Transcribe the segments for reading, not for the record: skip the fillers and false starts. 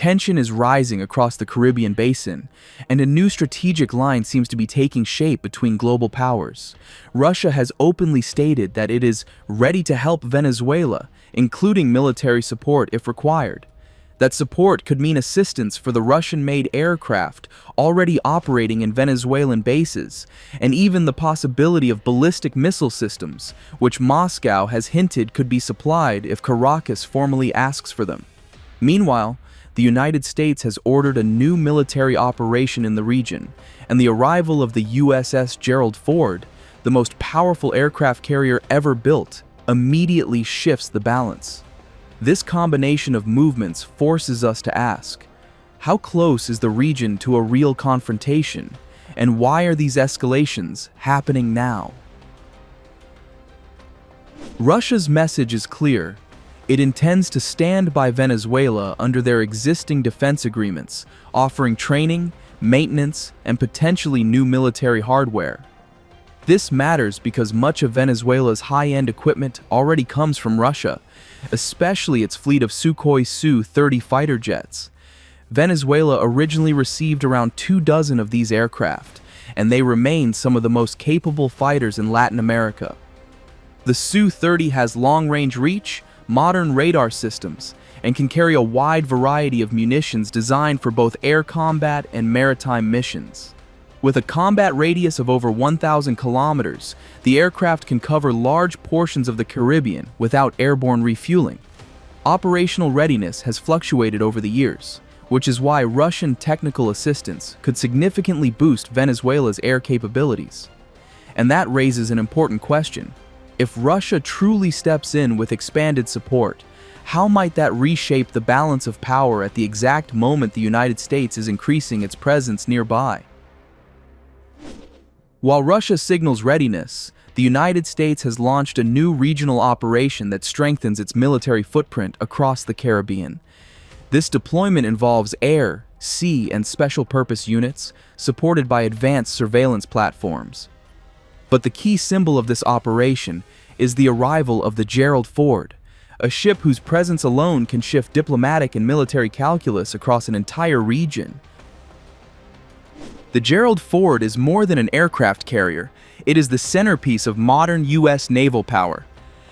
Tension is rising across the Caribbean basin, and a new strategic line seems to be taking shape between global powers. Russia has openly stated that it is ready to help Venezuela, including military support if required. That support could mean assistance for the Russian-made aircraft already operating in Venezuelan bases, and even the possibility of ballistic missile systems, which Moscow has hinted could be supplied if Caracas formally asks for them. Meanwhile, the United States has ordered a new military operation in the region, and the arrival of the USS Gerald Ford, the most powerful aircraft carrier ever built, immediately shifts the balance. This combination of movements forces us to ask, how close is the region to a real confrontation, and why are these escalations happening now? Russia's message is clear. It intends to stand by Venezuela under their existing defense agreements, offering training, maintenance, and potentially new military hardware. This matters because much of Venezuela's high-end equipment already comes from Russia, especially its fleet of Sukhoi Su-30 fighter jets. Venezuela originally received around 24 of these aircraft, and they remain some of the most capable fighters in Latin America. The Su-30 has long-range reach, modern radar systems, and can carry a wide variety of munitions designed for both air combat and maritime missions. With a combat radius of over 1,000 kilometers, the aircraft can cover large portions of the Caribbean without airborne refueling. Operational readiness has fluctuated over the years, which is why Russian technical assistance could significantly boost Venezuela's air capabilities. And that raises an important question. If Russia truly steps in with expanded support, how might that reshape the balance of power at the exact moment the United States is increasing its presence nearby? While Russia signals readiness, the United States has launched a new regional operation that strengthens its military footprint across the Caribbean. This deployment involves air, sea, and special-purpose units, supported by advanced surveillance platforms. But the key symbol of this operation is the arrival of the Gerald Ford, a ship whose presence alone can shift diplomatic and military calculus across an entire region. The Gerald Ford is more than an aircraft carrier. It is the centerpiece of modern U.S. naval power.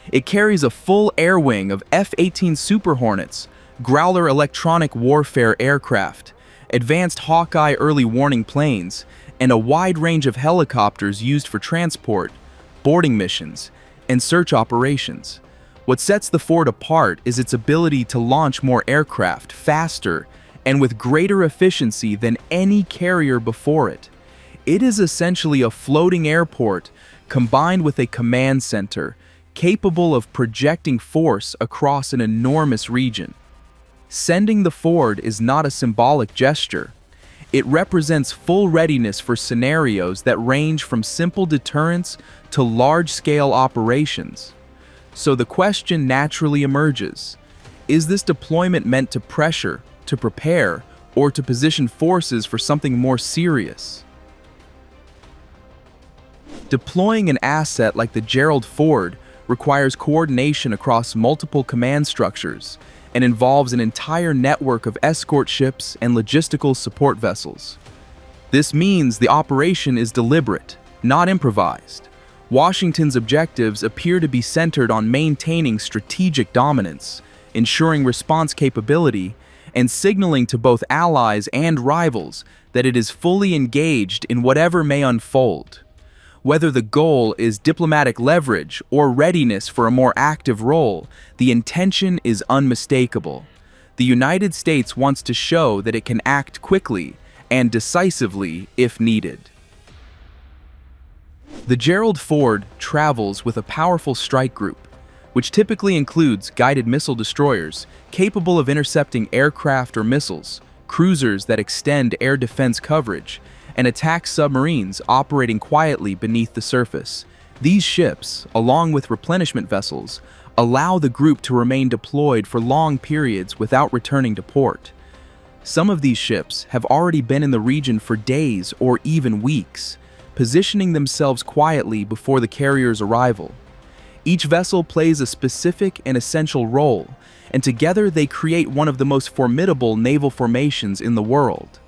It carries a full air wing of F-18 Super Hornets, Growler electronic warfare aircraft, advanced Hawkeye early warning planes, and a wide range of helicopters used for transport, boarding missions, and search operations. What sets the Ford apart is its ability to launch more aircraft faster and with greater efficiency than any carrier before it. It is essentially a floating airport combined with a command center, capable of projecting force across an enormous region. Sending the Ford is not a symbolic gesture. It represents full readiness for scenarios that range from simple deterrence to large-scale operations. So the question naturally emerges: is this deployment meant to pressure, to prepare, or to position forces for something more serious? Deploying an asset like the Gerald Ford requires coordination across multiple command structures and involves an entire network of escort ships and logistical support vessels. This means the operation is deliberate, not improvised. Washington's objectives appear to be centered on maintaining strategic dominance, ensuring response capability, and signaling to both allies and rivals that it is fully engaged in whatever may unfold. Whether the goal is diplomatic leverage or readiness for a more active role, the intention is unmistakable. The United States wants to show that it can act quickly and decisively if needed. The Gerald Ford travels with a powerful strike group, which typically includes guided missile destroyers capable of intercepting aircraft or missiles, cruisers that extend air defense coverage, and attack submarines operating quietly beneath the surface. These ships, along with replenishment vessels, allow the group to remain deployed for long periods without returning to port. Some of these ships have already been in the region for days or even weeks, positioning themselves quietly before the carrier's arrival. Each vessel plays a specific and essential role, and together they create one of the most formidable naval formations in the world.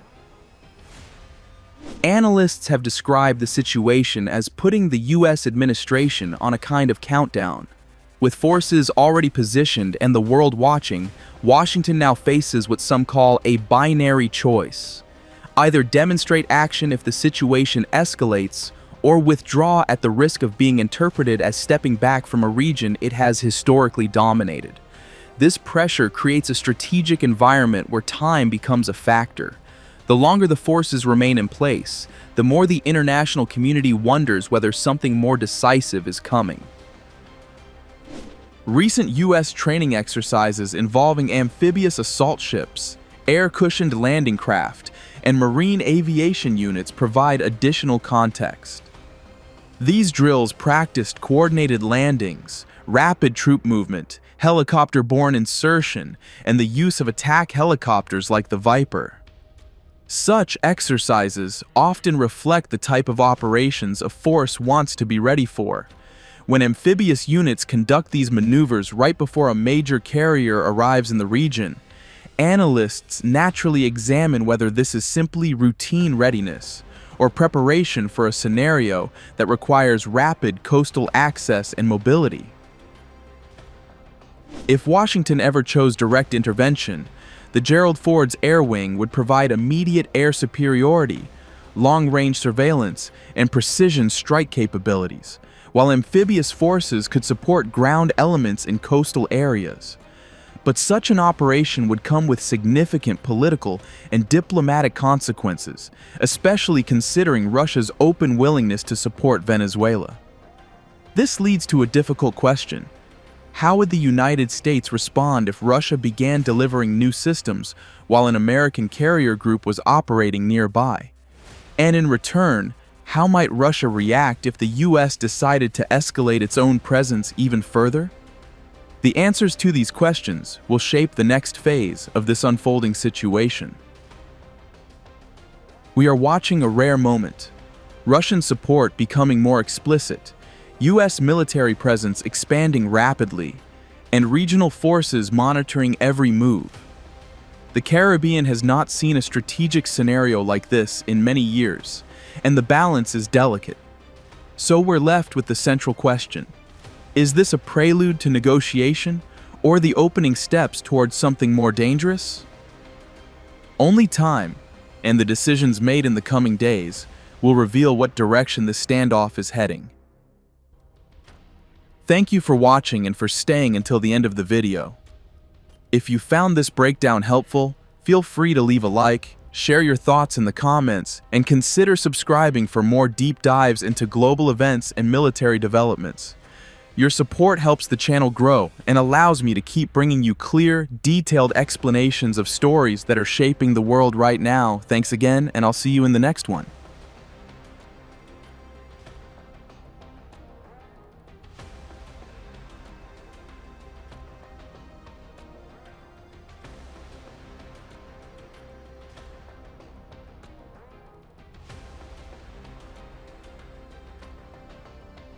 Analysts have described the situation as putting the U.S. administration on a kind of countdown. With forces already positioned and the world watching, Washington now faces what some call a binary choice. Either demonstrate action if the situation escalates, or withdraw at the risk of being interpreted as stepping back from a region it has historically dominated. This pressure creates a strategic environment where time becomes a factor. The longer the forces remain in place, the more the international community wonders whether something more decisive is coming. Recent U.S. training exercises involving amphibious assault ships, air-cushioned landing craft, and marine aviation units provide additional context. These drills practiced coordinated landings, rapid troop movement, helicopter-borne insertion, and the use of attack helicopters like the Viper. Such exercises often reflect the type of operations a force wants to be ready for. When amphibious units conduct these maneuvers right before a major carrier arrives in the region, analysts naturally examine whether this is simply routine readiness or preparation for a scenario that requires rapid coastal access and mobility. If Washington ever chose direct intervention, the Gerald Ford's air wing would provide immediate air superiority, long-range surveillance, and precision strike capabilities, while amphibious forces could support ground elements in coastal areas. But such an operation would come with significant political and diplomatic consequences, especially considering Russia's open willingness to support Venezuela. This leads to a difficult question. How would the United States respond if Russia began delivering new systems while an American carrier group was operating nearby? And in return, how might Russia react if the U.S. decided to escalate its own presence even further? The answers to these questions will shape the next phase of this unfolding situation. We are watching a rare moment. Russian support becoming more explicit, U.S. military presence expanding rapidly, and regional forces monitoring every move. The Caribbean has not seen a strategic scenario like this in many years, and the balance is delicate. So we're left with the central question. Is this a prelude to negotiation, or the opening steps towards something more dangerous? Only time, and the decisions made in the coming days, will reveal what direction the standoff is heading. Thank you for watching and for staying until the end of the video. If you found this breakdown helpful, feel free to leave a like, share your thoughts in the comments, and consider subscribing for more deep dives into global events and military developments. Your support helps the channel grow and allows me to keep bringing you clear, detailed explanations of stories that are shaping the world right now. Thanks again, and I'll see you in the next one.